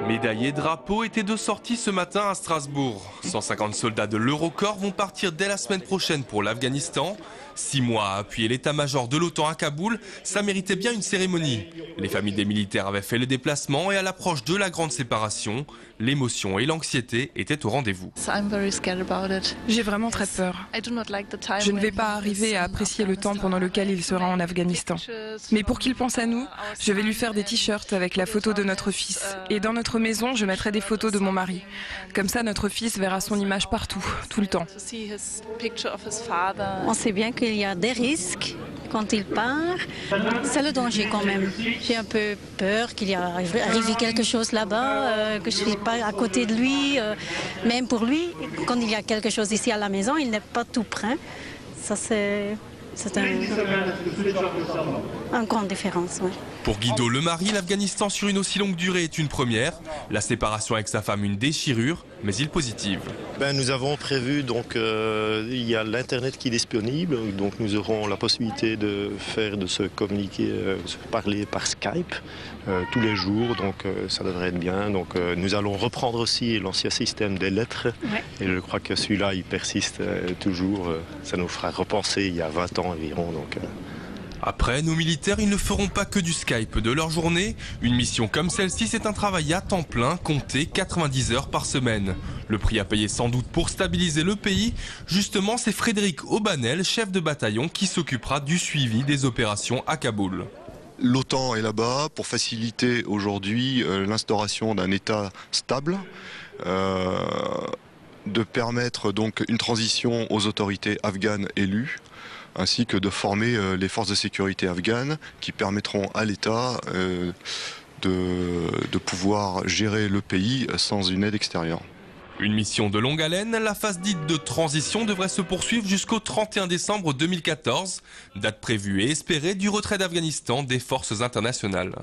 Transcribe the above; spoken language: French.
Médailles et drapeaux étaient de sortie ce matin à Strasbourg. 150 soldats de l'Eurocorps vont partir dès la semaine prochaine pour l'Afghanistan. 6 mois à appuyer l'état-major de l'OTAN à Kaboul, ça méritait bien une cérémonie. Les familles des militaires avaient fait le déplacement et à l'approche de la grande séparation, l'émotion et l'anxiété étaient au rendez-vous. J'ai vraiment très peur. Je ne vais pas arriver à apprécier le temps pendant lequel il sera en Afghanistan. Mais pour qu'il pense à nous, je vais lui faire des t-shirts avec la photo de notre fils. Et dans notre maison, je mettrai des photos de mon mari. Comme ça, notre fils verra son image partout, tout le temps. On sait bien qu'il y a des risques quand il part. C'est le danger quand même. J'ai un peu peur qu'il y arrive quelque chose là-bas, que je ne suis pas à côté de lui. Même pour lui, quand il y a quelque chose ici à la maison, il n'est pas tout prêt. Ça, c'est une grande différence. Ouais. Pour Guido, le mari, l'Afghanistan sur une aussi longue durée est une première. La séparation avec sa femme une déchirure, mais il positive. Nous avons prévu, il y a l'internet qui est disponible, donc nous aurons la possibilité de se communiquer, se parler par Skype tous les jours, donc ça devrait être bien. Donc nous allons reprendre aussi l'ancien système des lettres, et je crois que celui-là il persiste toujours. Ça nous fera repenser il y a 20 ans environ. Après, nos militaires, ils ne feront pas que du Skype de leur journée. Une mission comme celle-ci, c'est un travail à temps plein, compté 90 heures par semaine. Le prix à payer sans doute pour stabiliser le pays, justement, c'est Frédéric Aubanel, chef de bataillon, qui s'occupera du suivi des opérations à Kaboul. L'OTAN est là-bas pour faciliter aujourd'hui l'instauration d'un État stable, de permettre donc une transition aux autorités afghanes élues, ainsi que de former les forces de sécurité afghanes qui permettront à l'État de pouvoir gérer le pays sans une aide extérieure. Une mission de longue haleine, la phase dite de transition devrait se poursuivre jusqu'au 31 décembre 2014, date prévue et espérée du retrait d'Afghanistan des forces internationales.